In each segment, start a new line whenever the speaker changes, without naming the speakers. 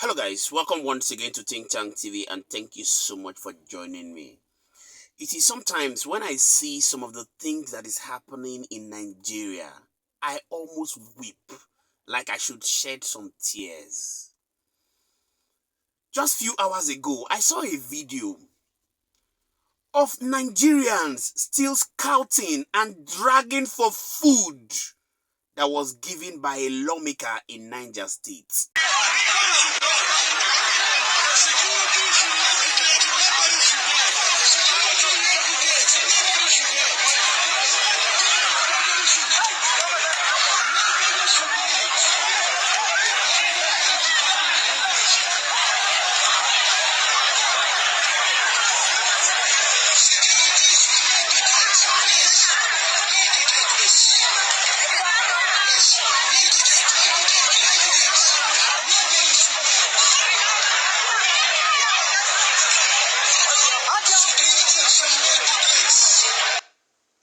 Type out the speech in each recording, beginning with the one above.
Hello guys, welcome once again to Think Tank TV and thank you so much for joining me. It is sometimes when I see some of the things that is happening in Nigeria, I almost weep, like I should shed some tears. Just few hours ago, I saw a video of Nigerians still scouting and dragging for food that was given by a lawmaker in Niger State.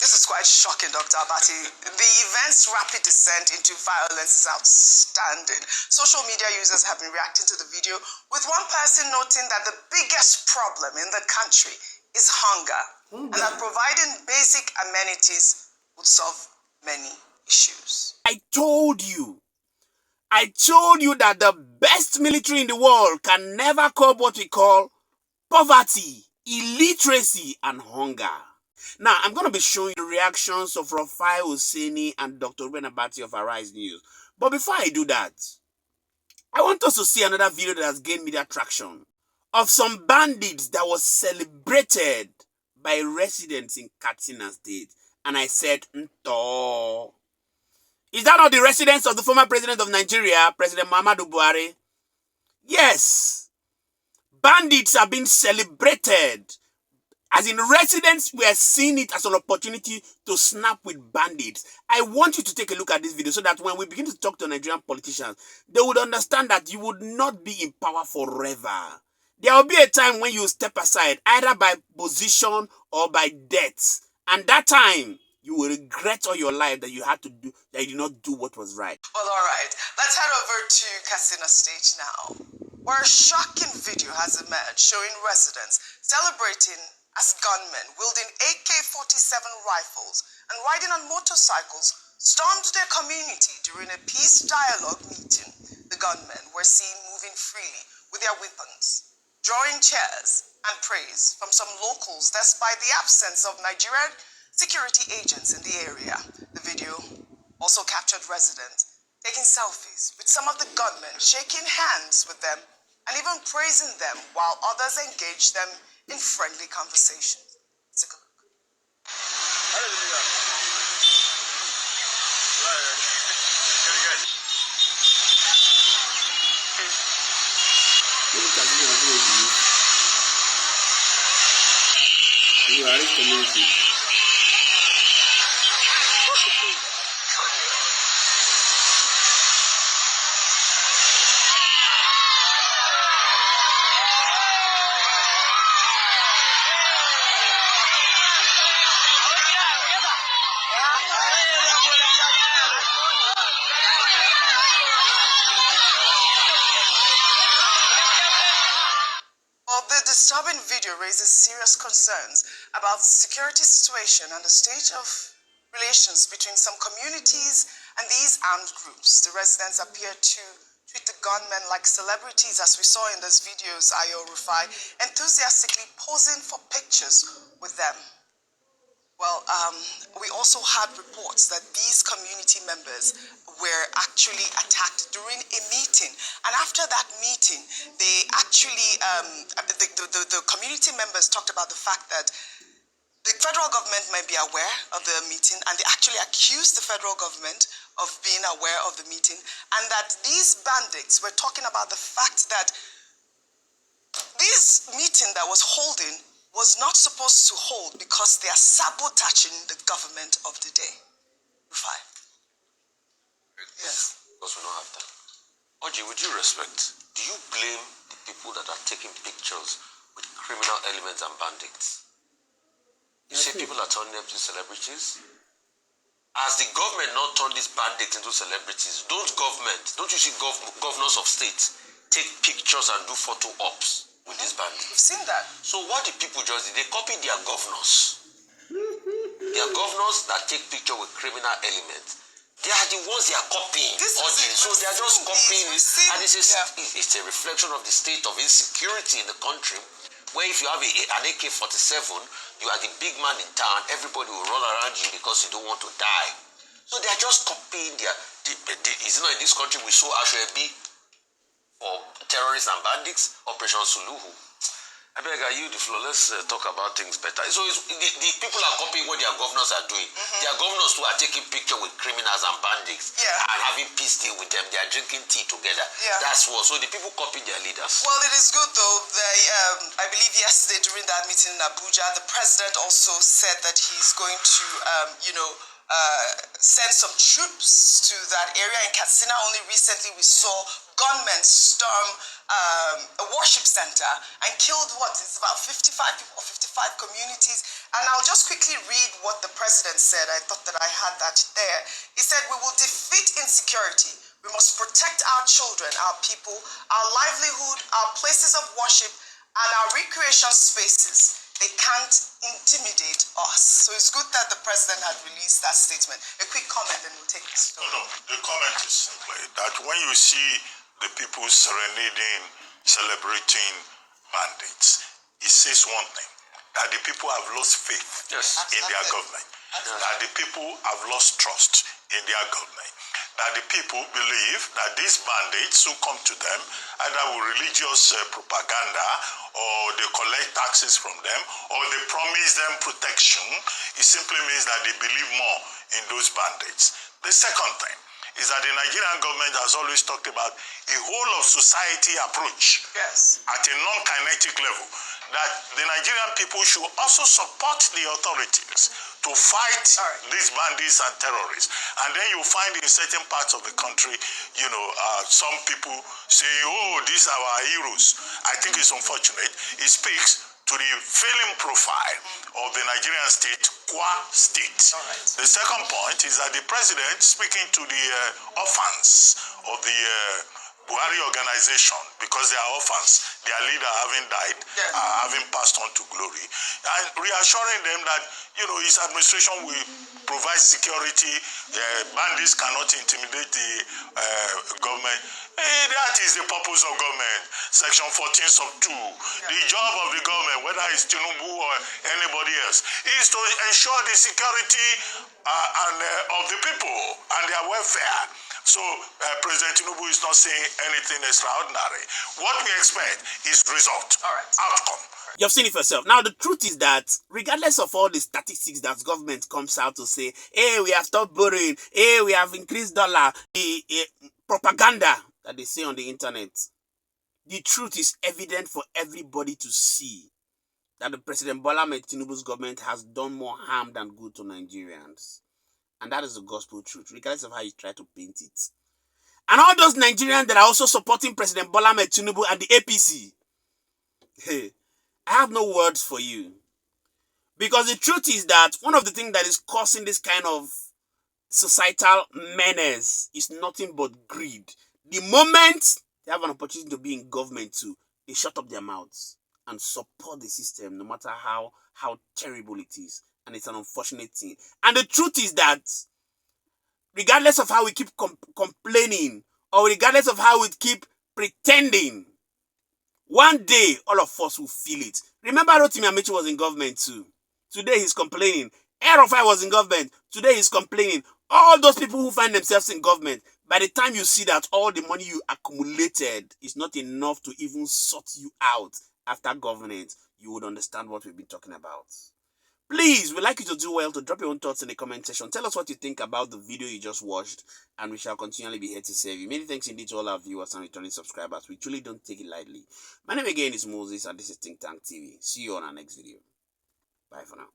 This is quite shocking, Dr. Abati. The event's rapid descent into violence is outstanding. Social media users have been reacting to the video, with one person noting that the biggest problem in the country is hunger, and that providing basic amenities would solve many issues.
I told you that the best military in the world can never curb what we call poverty, illiteracy, and hunger. Now, I'm going to be showing you the reactions of Rufai Hussaini and Dr. Gүүњ Abati of BUHARI'S News. But before I do that, I want us to see another video that has gained media traction of some bandits that was celebrated by residents in Katsina State. And I said, Nto. Is that not the residents of the former president of Nigeria, President Muhammadu Buhari? Yes. Bandits are being celebrated. As in, residents were seeing it as an opportunity to snap with bandits. I want you to take a look at this video so that when we begin to talk to Nigerian politicians, they would understand that you would not be in power forever. There will be a time when you step aside, either by position or by death. And that time, you will regret all your life that you had to do, that you did not do what was right.
Well, all right. Let's head over to Katsina State now, where a shocking video has emerged showing residents celebrating as gunmen wielding AK-47 rifles and riding on motorcycles stormed their community during a peace dialogue meeting. The gunmen were seen moving freely with their weapons, drawing cheers and praise from some locals despite the absence of Nigerian security agents in the area. The video also captured residents taking selfies with some of the gunmen, shaking hands with them and even praising them, while others engaged them in friendly conversations. Let's take a look.
Community.
Well, the disturbing video raises serious concerns about the security situation and the state of relations between some communities and these armed groups. The residents appear to treat the gunmen like celebrities, as we saw in those videos, Ayo Rufai, enthusiastically posing for pictures with them. Well, we also had reports that these community members were actually attacked during a meeting. And after that meeting, they actually, the community members talked about the fact that the federal government might be aware of the meeting, and they actually accused the federal government of being aware of the meeting, and that these bandits were talking about the fact that this meeting that was holding was not supposed to hold because they are sabotaging the government of the day. Rufai. Yes.
Because we don't have time. Oji, with due respect, do you blame the people that are taking pictures with criminal elements and bandits? You say people are turning them to celebrities? Has the government not turned these bandits into celebrities? Don't you see governors of states take pictures and do photo ops with these bandits.
We've seen that.
So what the people just did, they copied their governors. Their governors that take picture with criminal elements. They are the ones they are copying. So they are just copying it. And it's a reflection of the state of insecurity in the country, where if you have an AK-47, you are the big man in town, everybody will run around you because you don't want to die. So they are just copying is it not in this country we saw Ashwebi for terrorists and bandits, Operation Suluhu. I beg you the floor, let's talk about things better. So the people are copying what their governors are doing. Their governors too are taking pictures with criminals and bandits and having peace deal with them. They are drinking tea together. That's what. So the people copy their leaders.
Well, it is good though. I believe yesterday during that meeting in Abuja, the president also said that he's going to, send some troops to that area in Katsina. Only recently we saw gunmen storm a worship center and killed it's about 55 people, 55 communities. And I'll just quickly read what the president said. I thought that I had that there. He said, "We will defeat insecurity. We must protect our children, our people, our livelihood, our places of worship, and our recreation spaces. They can't intimidate us." So it's good that the president had released that statement. A quick comment, then we'll take this.
No, the comment is simply that when you see the people serenading, celebrating bandits, it says one thing, that the people have lost faith in their government, that the people have lost trust in their government, that the people believe that these bandits who come to them, either with religious propaganda, or they collect taxes from them, or they promise them protection, it simply means that they believe more in those bandits. The second thing is that the Nigerian government has always talked about a whole of society approach at a non-kinetic level, that the Nigerian people should also support the authorities to fight these bandits and terrorists. And then you find in certain parts of the country, some people saying, oh, these are our heroes. I think it's unfortunate. It speaks to the failing profile of the Nigerian state, qua state. The second point is that the president, speaking to the orphans of the Buhari organization, because they are orphans, their leader having died, having passed on to glory, and reassuring them that, his administration will provide security, bandits cannot intimidate the government. That is the purpose of government. Section 14 sub 2. The job of the government, whether it's Tinubu or anybody else, is to ensure the security of the people and their welfare. So President Tinubu is not saying anything extraordinary. What we expect is result, outcome.
You've seen it for yourself. Now, the truth is that regardless of all the statistics that government comes out to say, hey, we have stopped borrowing, hey, we have increased dollar, the propaganda that they say on the internet, the truth is evident for everybody to see that the President Bola Ahmed Tinubu's government has done more harm than good to Nigerians. And that is the gospel truth, regardless of how you try to paint it. And all those Nigerians that are also supporting President Bola Ahmed Tinubu and the APC, hey, I have no words for you. Because the truth is that one of the things that is causing this kind of societal menace is nothing but greed. The moment they have an opportunity to be in government too, they shut up their mouths and support the system no matter how terrible it is. And it's an unfortunate thing. And the truth is that regardless of how we keep complaining, or regardless of how we keep pretending, one day all of us will feel it. Remember Rotimi Amechi was in government too. Today he's complaining. Erofai was in government. Today he's complaining. All those people who find themselves in government, by the time you see that all the money you accumulated is not enough to even sort you out after governance, you would understand what we've been talking about. Please, we'd like you to do well to drop your own thoughts in the comment section. Tell us what you think about the video you just watched, and we shall continually be here to serve you. Many thanks indeed to all our viewers and returning subscribers. We truly don't take it lightly. My name again is Moses, and this is Think Tank TV. See you on our next video. Bye for now.